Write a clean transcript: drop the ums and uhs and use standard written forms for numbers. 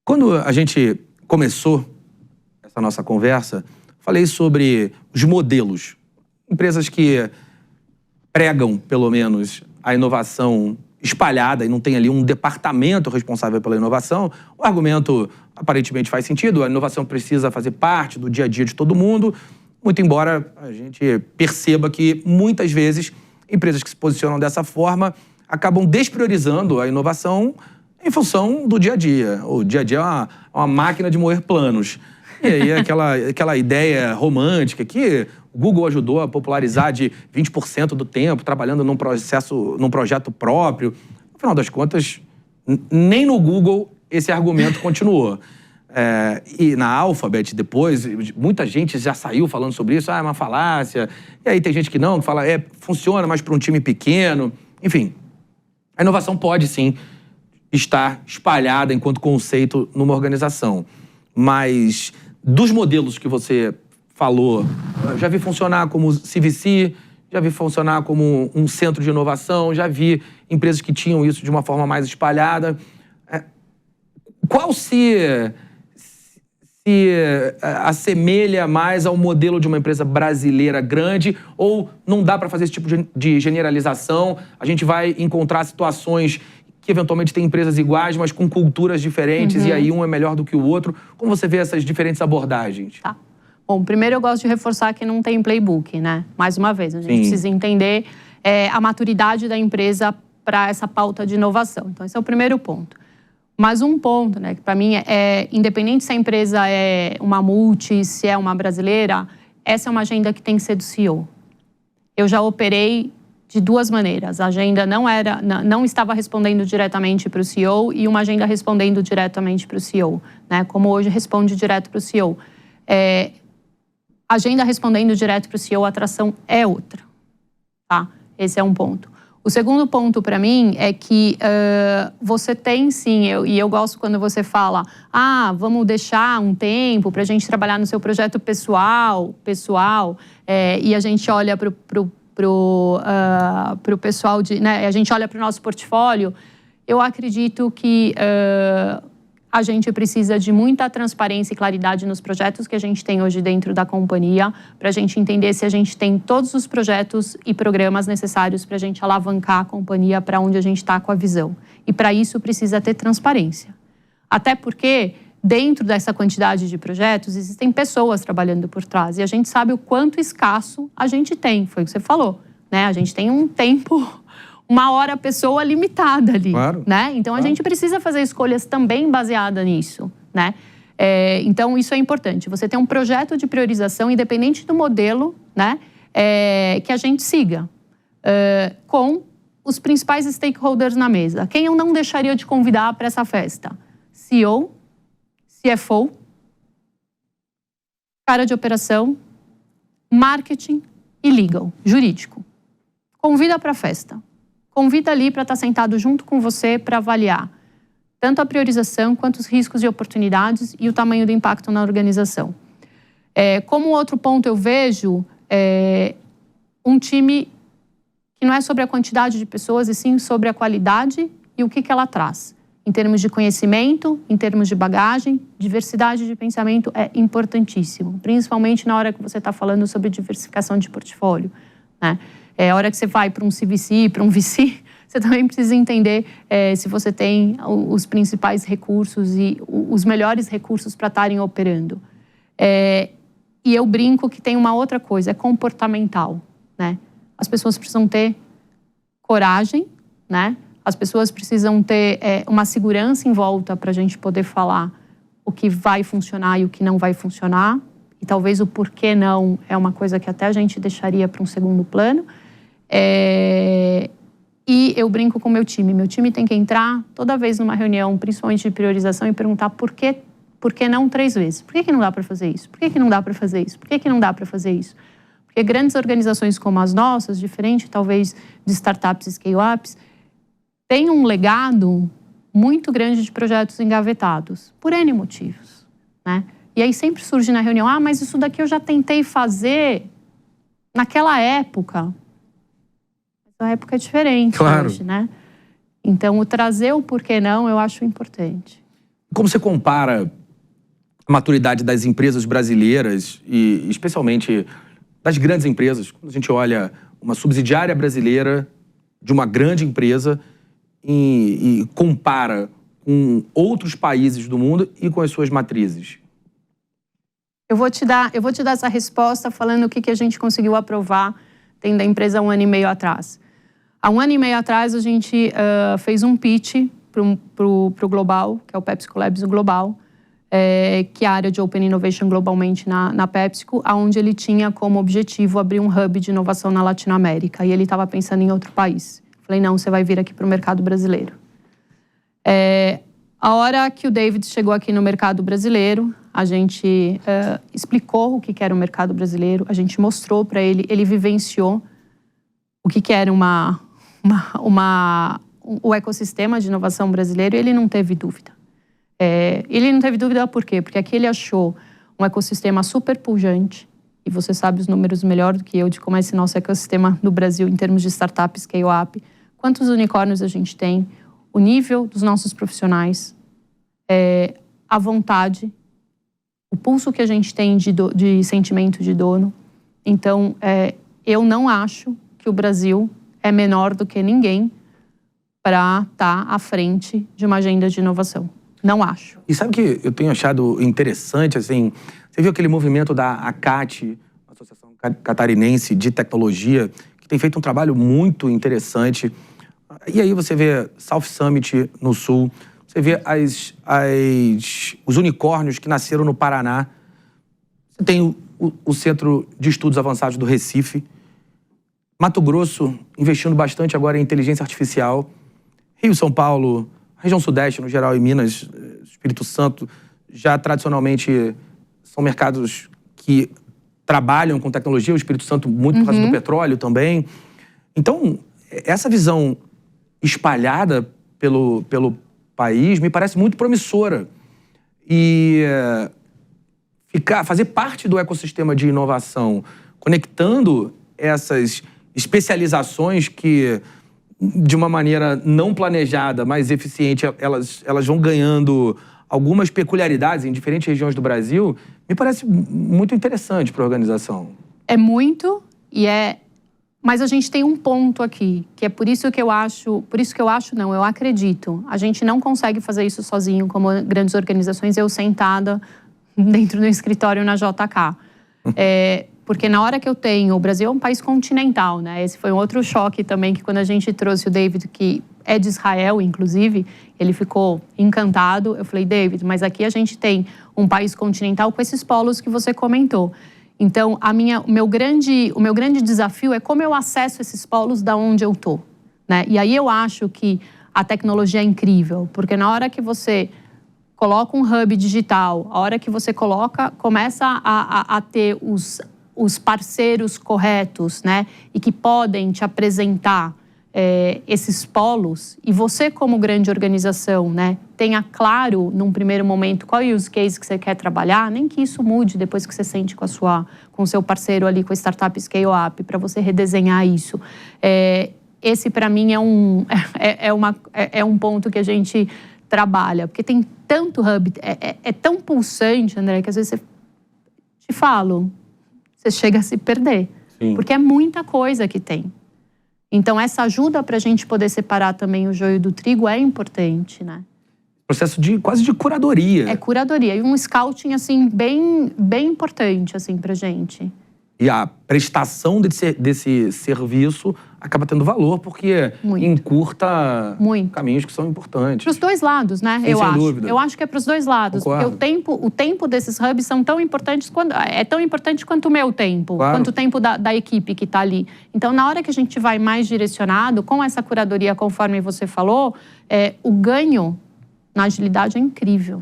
Quando a gente começou essa nossa conversa, falei sobre os modelos. Empresas que pregam, pelo menos, a inovação espalhada e não tem ali um departamento responsável pela inovação. O argumento aparentemente faz sentido, a inovação precisa fazer parte do dia a dia de todo mundo, muito embora a gente perceba que, muitas vezes, empresas que se posicionam dessa forma acabam despriorizando a inovação em função do dia a dia. O dia a dia é uma máquina de moer planos. E aí aquela ideia romântica que o Google ajudou a popularizar de 20% do tempo, trabalhando num projeto próprio. No final das contas, nem no Google esse argumento continuou. E na Alphabet, depois, muita gente já saiu falando sobre isso. É uma falácia. E aí tem gente que não, que fala, funciona, mas para um time pequeno. Enfim, a inovação pode, sim, estar espalhada enquanto conceito numa organização. Mas dos modelos que você falou, já vi funcionar como CVC, já vi funcionar como um centro de inovação, já vi empresas que tinham isso de uma forma mais espalhada. Qual se assemelha mais ao modelo de uma empresa brasileira grande, ou não dá para fazer esse tipo de generalização? A gente vai encontrar situações que eventualmente tem empresas iguais, mas com culturas diferentes, e aí um é melhor do que o outro. Como você vê essas diferentes abordagens? Tá. Bom, primeiro eu gosto de reforçar que não tem playbook, né? Mais uma vez, a gente precisa entender a maturidade da empresa para essa pauta de inovação. Então, esse é o primeiro ponto. Mas um ponto, né, que para mim independente se a empresa é uma multi, se é uma brasileira, essa é uma agenda que tem que ser do CEO. Eu já operei de duas maneiras. A agenda não estava respondendo diretamente para o CEO e uma agenda respondendo diretamente para o CEO, né? Como hoje responde direto para o CEO. Agenda respondendo direto para o CEO, a atração é outra, tá? Esse é um ponto. O segundo ponto para mim é que você tem sim, e eu gosto quando você fala, vamos deixar um tempo para a gente trabalhar no seu projeto pessoal, e a gente olha para o pessoal, né, a gente olha para o nosso portfólio. Eu acredito que a gente precisa de muita transparência e claridade nos projetos que a gente tem hoje dentro da companhia, para a gente entender se a gente tem todos os projetos e programas necessários para a gente alavancar a companhia para onde a gente está com a visão. E para isso precisa ter transparência. Até porque, dentro dessa quantidade de projetos, existem pessoas trabalhando por trás. E a gente sabe o quanto escasso a gente tem. Foi o que você falou, né? A gente tem um tempo, uma hora pessoa limitada ali, claro, né? Então, a gente precisa fazer escolhas também baseadas nisso, né? Então, isso é importante. Você tem um projeto de priorização, independente do modelo, né? Que a gente siga, com os principais stakeholders na mesa. Quem eu não deixaria de convidar para essa festa? CEO, CFO, cara de operação, marketing e legal, jurídico. Convida para a festa. Convida ali para estar sentado junto com você para avaliar tanto a priorização quanto os riscos e oportunidades e o tamanho do impacto na organização. Como outro ponto eu vejo um time que não é sobre a quantidade de pessoas, e sim sobre a qualidade e o que ela traz. Em termos de conhecimento, em termos de bagagem, diversidade de pensamento é importantíssimo, principalmente na hora que você está falando sobre diversificação de portfólio, né? A hora que você vai para um CVC, para um VC, você também precisa entender se você tem os principais recursos e os melhores recursos para estarem operando. E eu brinco que tem uma outra coisa, é comportamental, né? As pessoas precisam ter coragem, né? As pessoas precisam ter uma segurança em volta para a gente poder falar o que vai funcionar e o que não vai funcionar. E talvez o porquê não é uma coisa que até a gente deixaria para um segundo plano. E eu brinco com o meu time. Meu time tem que entrar toda vez numa reunião, principalmente de priorização, e perguntar por que não 3 vezes. Por que não dá para fazer isso? Por que não dá para fazer isso? Por que não dá para fazer isso? Porque grandes organizações como as nossas, diferente talvez de startups e scale-ups, têm um legado muito grande de projetos engavetados, por N motivos, né? E aí sempre surge na reunião, mas isso daqui eu já tentei fazer naquela época. A época é diferente, claro, hoje, né? Então, o trazer o porquê não, eu acho importante. Como você compara a maturidade das empresas brasileiras e especialmente das grandes empresas, quando a gente olha uma subsidiária brasileira de uma grande empresa e compara com outros países do mundo e com as suas matrizes? Eu vou te dar essa resposta falando o que a gente conseguiu aprovar dentro da empresa 1 ano e meio atrás. Há 1 ano e meio atrás, a gente fez um pitch pro Global, que é o PepsiCo Labs Global, que é a área de Open Innovation globalmente na PepsiCo, onde ele tinha como objetivo abrir um hub de inovação na Latinoamérica. E ele estava pensando em outro país. Falei, não, você vai vir aqui para o mercado brasileiro. A hora que o David chegou aqui no mercado brasileiro, a gente explicou o que era o mercado brasileiro, a gente mostrou para ele, ele vivenciou o que era o ecossistema de inovação brasileiro e ele não teve dúvida. Ele não teve dúvida por quê? Porque aqui ele achou um ecossistema super pujante, e você sabe os números melhor do que eu de como é esse nosso ecossistema no Brasil em termos de startups, scale-up, quantos unicórnios a gente tem, o nível dos nossos profissionais, a vontade, o pulso que a gente tem de sentimento de dono. Então, eu não acho que o Brasil é menor do que ninguém para estar à frente de uma agenda de inovação. Não acho. E sabe o que eu tenho achado interessante, assim, você viu aquele movimento da ACAT, Associação Catarinense de Tecnologia, que tem feito um trabalho muito interessante. E aí você vê South Summit no Sul, você vê os unicórnios que nasceram no Paraná. Você tem o Centro de Estudos Avançados do Recife. Mato Grosso investindo bastante agora em inteligência artificial. Rio, São Paulo, região Sudeste no geral e Minas, Espírito Santo, já tradicionalmente são mercados que trabalham com tecnologia. O Espírito Santo muito por causa do petróleo também. Então, essa visão espalhada pelo país me parece muito promissora. E fazer parte do ecossistema de inovação, conectando essas especializações que, de uma maneira não planejada, mas eficiente, elas vão ganhando algumas peculiaridades em diferentes regiões do Brasil, me parece muito interessante para a organização. É muito, mas a gente tem um ponto aqui, que é por isso que eu acredito. A gente não consegue fazer isso sozinho, como grandes organizações, eu sentada dentro do escritório na JK. Porque na hora que o Brasil é um país continental, né? Esse foi um outro choque também, que quando a gente trouxe o David, que é de Israel, inclusive, ele ficou encantado. Eu falei, David, mas aqui a gente tem um país continental com esses polos que você comentou. Então, o meu grande desafio é como eu acesso esses polos da onde eu tô, né? E aí eu acho que a tecnologia é incrível, porque na hora que você coloca um hub digital, a hora que você começa a ter os parceiros corretos, né? E que podem te apresentar esses polos, e você como grande organização, né, tenha claro num primeiro momento qual é o use case que você quer trabalhar, nem que isso mude depois que você sente com o seu parceiro ali, com a startup scale-up, para você redesenhar isso. Esse para mim é um ponto que a gente trabalha, porque tem tanto hub, é tão pulsante, André, que às vezes você chega a se perder. Sim. Porque é muita coisa que tem. Então, essa ajuda para a gente poder separar também o joio do trigo é importante, né? Processo quase de curadoria. É curadoria. E um scouting, assim, bem importante, assim, pra gente. E a prestação desse serviço acaba tendo valor, porque encurta caminhos que são importantes. Para os dois lados, né? Sim, sem dúvida. Eu acho que é para os dois lados. Concordo. Porque o tempo desses hubs são tão importantes é tão importante quanto o meu tempo, claro. Quanto o tempo da equipe que está ali. Então, na hora que a gente vai mais direcionado, com essa curadoria, conforme você falou, o ganho na agilidade é incrível.